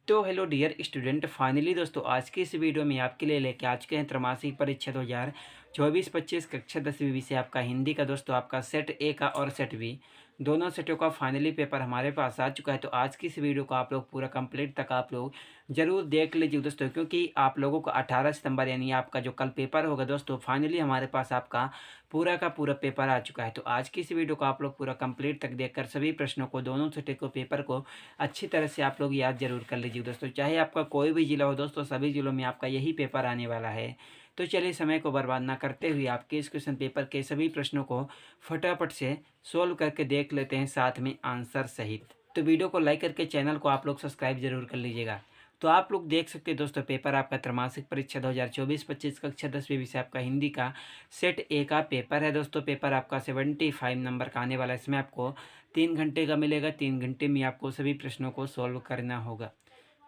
तो hello dear student, finally दोस्तों आज की इस वीडियो में आपके लिए लेके आ चुके हैं त्रैमासिक परीक्षा 2024-25 कक्षा 10वीं विषय आपका हिंदी का दोस्तों आपका सेट ए का और सेट बी दोनों सेटों का फाइनली पेपर हमारे पास आ चुका है। तो आज की इस वीडियो को आप लोग पूरा कंप्लीट तक आप लोग जरूर देख लीजिए दोस्तों, क्योंकि आप लोगों को 18 सितंबर यानी आपका जो कल पेपर होगा दोस्तों, फाइनली हमारे पास आपका पूरा का पूरा पेपर आ चुका है। तो आज की इस वीडियो को आप लोग पूरा कंप्लीट तक देखकर सभी प्रश्नों को, दोनों सेटों को, पेपर को अच्छी तरह से आप लोग याद जरूर कर लीजिए दोस्तों। चाहे आपका कोई भी ज़िला हो दोस्तों, सभी ज़िलों में आपका यही पेपर आने वाला है। तो चलिए समय को बर्बाद ना करते हुए आपके इस क्वेश्चन पेपर के सभी प्रश्नों को फटाफट से सोल्व करके देख लेते हैं, साथ में आंसर सहित। तो वीडियो को लाइक करके चैनल को आप लोग सब्सक्राइब जरूर कर लीजिएगा। तो आप लोग देख सकते हैं दोस्तों, पेपर आपका त्रैमासिक परीक्षा 2024-25 कक्षा 10वीं विषय आपका हिंदी का सेट ए का पेपर है दोस्तों। पेपर आपका 75 नंबर का आने वाला है। इसमें आपको 3 घंटे का मिलेगा। 3 घंटे में आपको सभी प्रश्नों को सॉल्व करना होगा।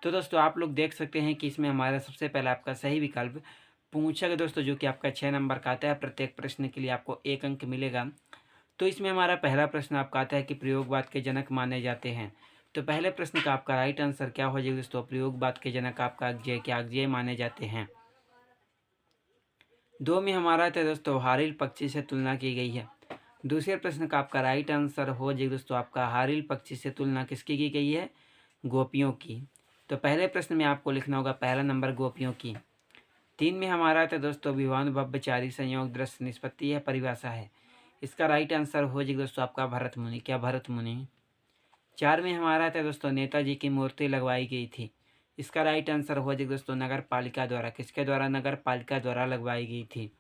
तो दोस्तों आप लोग देख सकते हैं कि इसमें हमारा सबसे पहला आपका सही विकल्प पूछा गया दोस्तों, जो कि आपका 6 नंबर का आता है। प्रत्येक प्रश्न के लिए आपको 1 अंक मिलेगा। तो इसमें हमारा पहला प्रश्न आपका आता है कि प्रयोगवाद के जनक माने जाते हैं। तो पहले प्रश्न का आपका राइट आंसर क्या हो जाएगा दोस्तों? प्रयोगवाद के जनक आपका अज्ञेय माने जाते हैं। 2 में हमारा था दोस्तों, हारिल पक्षी से तुलना की गई है। दूसरे प्रश्न का आपका राइट आंसर हो जाएगा दोस्तों, आपका हारिल पक्षी से तुलना किसकी की गई है? गोपियों की। तो पहले प्रश्न में आपको लिखना होगा पहला नंबर गोपियों की। 3 में हमारा था दोस्तों, विवान भव्यचारी संयोग दृश्य निष्पत्ति है, परिभाषा है। इसका राइट आंसर हो जाएगा दोस्तों आपका भरत मुनि। क्या भरत मुनि? 4 में हमारा था दोस्तों, नेताजी की मूर्ति लगवाई गई थी। इसका राइट आंसर हो जाएगा दोस्तों, नगर पालिका द्वारा। किसके द्वारा? नगर पालिका द्वारा लगवाई गई थी।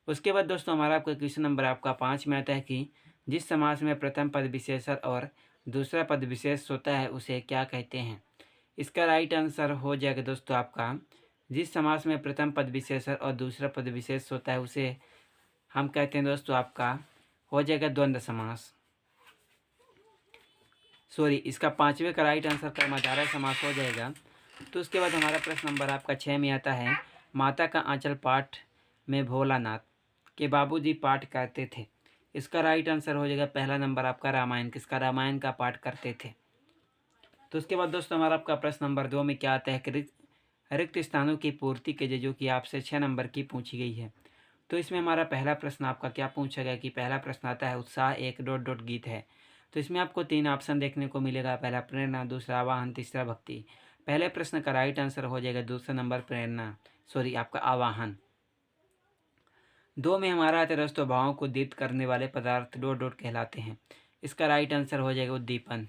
उसके बाद दोस्तों हमारा आपका क्वेश्चन नंबर आपका 5 में आता है कि जिस समास में प्रथम पद विशेषण और दूसरा पद विशेष होता है उसे क्या कहते हैं? इसका राइट आंसर हो जाएगा दोस्तों आपका, जिस समास में प्रथम पद विशेषण और दूसरा पद विशेष होता है उसे हम कहते हैं दोस्तों, आपका हो जाएगा द्वंद्व समास। सॉरी, इसका 5वें का राइट आंसर कर्मधारय समास हो जाएगा। तो उसके बाद हमारा प्रश्न नंबर आपका 6 में आता है, माता का आंचल पाठ में भोलानाथ के बाबूजी पाठ करते थे। इसका राइट आंसर हो जाएगा पहला नंबर आपका रामायण। किसका? रामायण का पाठ करते थे। तो उसके बाद दोस्तों हमारा आपका प्रश्न नंबर 2 में क्या आता है कि रिक्त स्थानों की पूर्ति के लिए, जो कि आपसे 6 नंबर की पूछी गई है। तो इसमें हमारा पहला प्रश्न आपका क्या पूछा गया कि पहला प्रश्न आता है, उत्साह एक ... गीत है। तो इसमें आपको 3 ऑप्शन देखने को मिलेगा। पहला प्रेरणा, दूसरा आवाहन, तीसरा भक्ति। पहले प्रश्न का राइट आंसर हो जाएगा दूसरा नंबर प्रेरणा, सॉरी आपका आवाहन। 2 में हमारा आता है दोस्तों, भावों को दीप्त करने वाले पदार्थ ... कहलाते हैं। इसका राइट आंसर हो जाएगा उद्दीपन।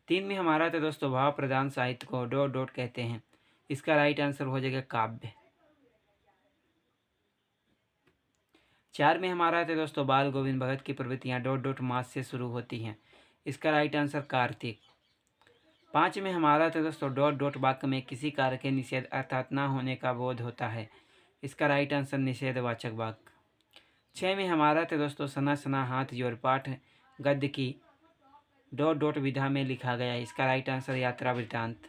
3 में हमारा आता है दोस्तों, भाव प्रधान साहित्य को ... कहते हैं। इसका राइट आंसर हो जाएगा काव्य। 4 में हमारा आता है दोस्तों, बाल गोविंद भगत की प्रवृत्तियाँ ... मास से शुरू होती हैं। इसका राइट आंसर कार्तिक। 5 में हमारा आता है दोस्तों, ... वाक्य में किसी कार्य के निषेध अर्थात ना होने का बोध होता है। इसका राइट आंसर निषेधवाचक वाक्य। 6 में हमारा था दोस्तों, सना सना हाथ जोड़ पाठ गद्य की ... विधा में लिखा गया है। इसका राइट आंसर यात्रा वृत्तांत।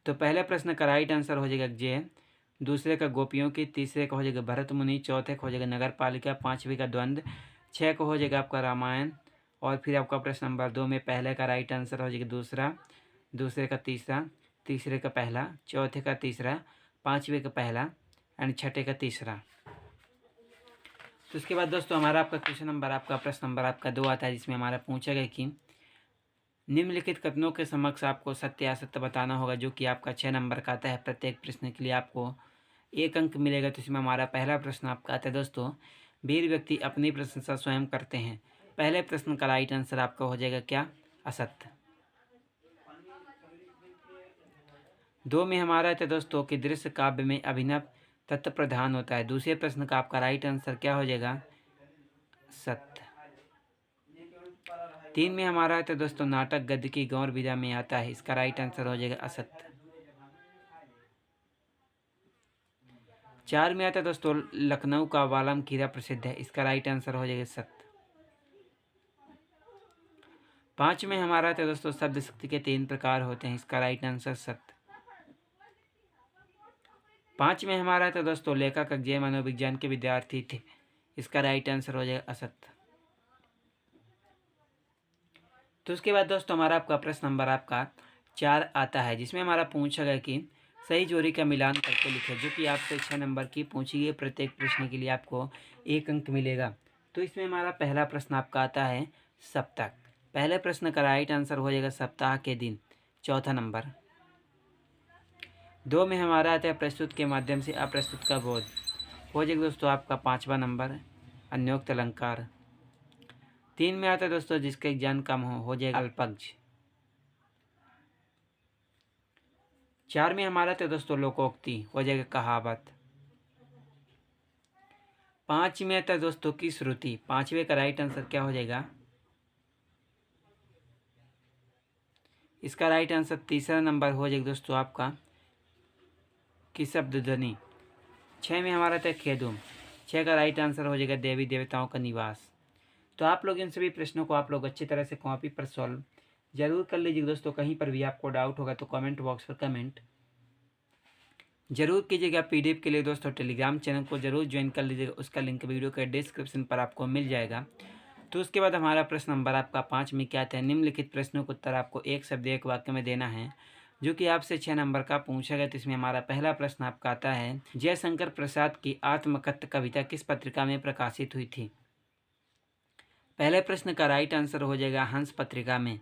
तो पहले प्रश्न का राइट आंसर हो जाएगा अज्ञेय, दूसरे का गोपियों की, तीसरे का हो जाएगा भरत मुनि, चौथे का हो जाएगा नगर पालिका, 5वीं का द्वंद्व, 6 का हो जाएगा आपका रामायण। और फिर आपका प्रश्न नंबर 2 में पहले का राइट आंसर हो जाएगा दूसरा, दूसरे का तीसरा, तीसरे का पहला, चौथे का तीसरा, 5वें का पहला एंड 6ठे का तीसरा। तो उसके बाद दोस्तों हमारा आपका क्वेश्चन नंबर आपका प्रश्न नंबर आपका 2 आता है, जिसमें हमारा पूछा गया कि निम्नलिखित कथनों के समक्ष आपको सत्य असत्य बताना होगा, जो कि आपका 6 नंबर का आता है। प्रत्येक प्रश्न के लिए आपको 1 अंक मिलेगा। तो इसमें हमारा पहला प्रश्न आपका आता है दोस्तों, वीर व्यक्ति अपनी प्रशंसा स्वयं करते हैं। पहले प्रश्न का राइट आंसर आपका हो जाएगा क्या? असत्य। 2 में हमारा आता है दोस्तों कि दृश्य काव्य में अभिनव तत्व प्रधान होता है। दूसरे प्रश्न का आपका राइट आंसर क्या हो जाएगा? सत्य। 3 में हमारा आता है दोस्तों, नाटक गद्य की गौर विधा में आता है। इसका राइट आंसर हो जाएगा असत्य। 4 में आता है दोस्तों, लखनऊ का वालम खीरा प्रसिद्ध है। इसका राइट आंसर हो जाएगा सत्य। 5 में हमारा आता है दोस्तों, शब्द शक्ति के 3 प्रकार होते हैं। इसका राइट आंसर सत्य। 5 में हमारा आता है दोस्तों, लेखक अज्ञेय मनोविज्ञान के विद्यार्थी थे। इसका राइट आंसर हो जाएगा असत्य। तो उसके बाद दोस्तों हमारा आपका प्रश्न नंबर आपका 4 आता है, जिसमें हमारा पूछा गया कि सही जोड़ी का मिलान करके लिखें, जो कि आपसे 6 नंबर की पूछी गई। प्रत्येक प्रश्न के लिए आपको 1 अंक मिलेगा। तो इसमें हमारा पहला प्रश्न आपका आता है सप्ताह। पहले प्रश्न का राइट आंसर हो जाएगा सप्ताह के दिन, चौथा नंबर। 2 में हमारा आता है प्रस्तुत के माध्यम से अप्रस्तुत का बोध, हो जाएगा दोस्तों आपका 5वां नंबर, अन्योक्त अलंकार। 3 में आता है दोस्तों जिसका ज्ञान कम हो जाएगा अल्पज्ञ। 4 में हमारा आता है दोस्तों लोकोक्ति, हो जाएगा कहावत। 5 में आता है दोस्तों की श्रुति, 5वें का राइट आंसर क्या हो जाएगा? इसका राइट आंसर तीसरा नंबर हो जाएगा दोस्तों आपका कि शब्द ध्वनि। 6 में हमारा था खेदुम, 6 का राइट आंसर हो जाएगा देवी देवताओं का निवास। तो आप लोग इन सभी प्रश्नों को आप लोग अच्छी तरह से कॉपी पर सॉल्व जरूर कर लीजिए दोस्तों। कहीं पर भी आपको डाउट होगा तो कमेंट बॉक्स पर कमेंट जरूर कीजिएगा। पीडीएफ के लिए दोस्तों टेलीग्राम चैनल को जरूर ज्वाइन कर लीजिएगा, उसका लिंक वीडियो के डिस्क्रिप्शन पर आपको मिल जाएगा। तो उसके बाद हमारा प्रश्न नंबर आपका 5 में क्या आता है? निम्नलिखित प्रश्नों का उत्तर आपको एक शब्द एक वाक्य में देना है, जो कि आपसे 6 नंबर का पूछा गया। तो इसमें हमारा पहला प्रश्न आपका आता है, जयशंकर प्रसाद की आत्मकथ्य कविता किस पत्रिका में प्रकाशित हुई थी? पहले प्रश्न का राइट आंसर हो जाएगा हंस पत्रिका में।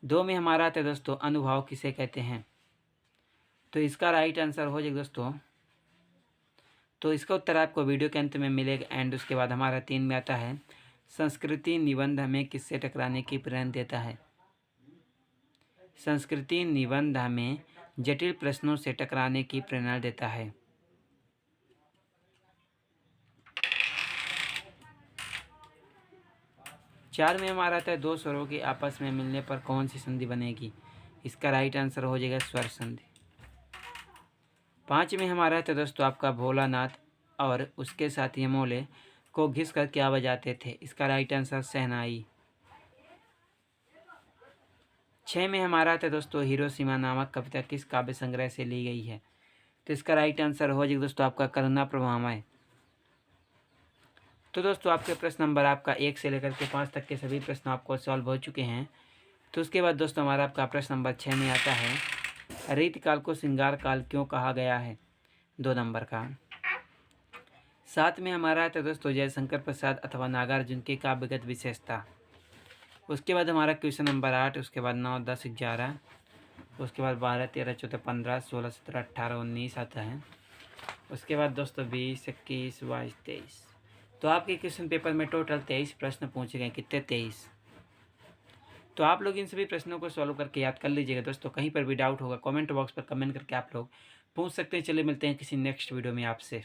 2 में हमारा आता है दोस्तों अनुभव किसे कहते हैं? तो इसका राइट आंसर हो जाएगा दोस्तों, तो इसका उत्तर आपको वीडियो के अंत में मिलेगा। एंड उसके बाद हमारा 3 में आता है संस्कृति निबंध हमें किससे टकराने की प्रेरणा देता है? संस्कृति निबंध हमें जटिल प्रश्नों से टकराने की प्रेरणा देता है। चार में हमारा आता है दो स्वरों के आपस में मिलने पर कौन सी संधि बनेगी? इसका राइट आंसर हो जाएगा स्वर संधि। 5 में हमारा आता है दोस्तों आपका भोलानाथ और उसके साथी यमोले को घिस कर क्या बजाते थे? इसका राइट आंसर शहनाई। 6 में हमारा आता है दोस्तों हिरोशिमा नामक कविता किस काव्य संग्रह से ली गई है? तो इसका राइट आंसर हो जाएगा दोस्तों आपका करुणा प्रभामय। तो दोस्तों आपके प्रश्न नंबर आपका 1 से लेकर के 5 तक के सभी प्रश्न आपको सॉल्व हो चुके हैं। तो उसके बाद दोस्तों हमारा आपका प्रश्न नंबर 6 में आता है, रीतकाल को श्रृंगार काल क्यों कहा गया है? 2 नंबर का। 7 में हमारा आता है दोस्तों जयशंकर प्रसाद अथवा नागार्जुन की काव्यगत विशेषता। उसके बाद हमारा क्वेश्चन नंबर 8, उसके बाद 9, 10, 11, उसके बाद 12, 13, 14, 15, 16, 17, 18, 19 आता है। उसके बाद दोस्तों 20, 21, 22, 23। तो आपके क्वेश्चन पेपर में टोटल 23 प्रश्न पूछे गए। कितने? 23। तो आप लोग इन सभी प्रश्नों को सॉल्व करके याद कर लीजिएगा दोस्तों। कहीं पर भी डाउट होगा कमेंट बॉक्स पर कमेंट करके आप लोग पूछ सकते हैं। चलिए मिलते हैं किसी नेक्स्ट वीडियो में आपसे।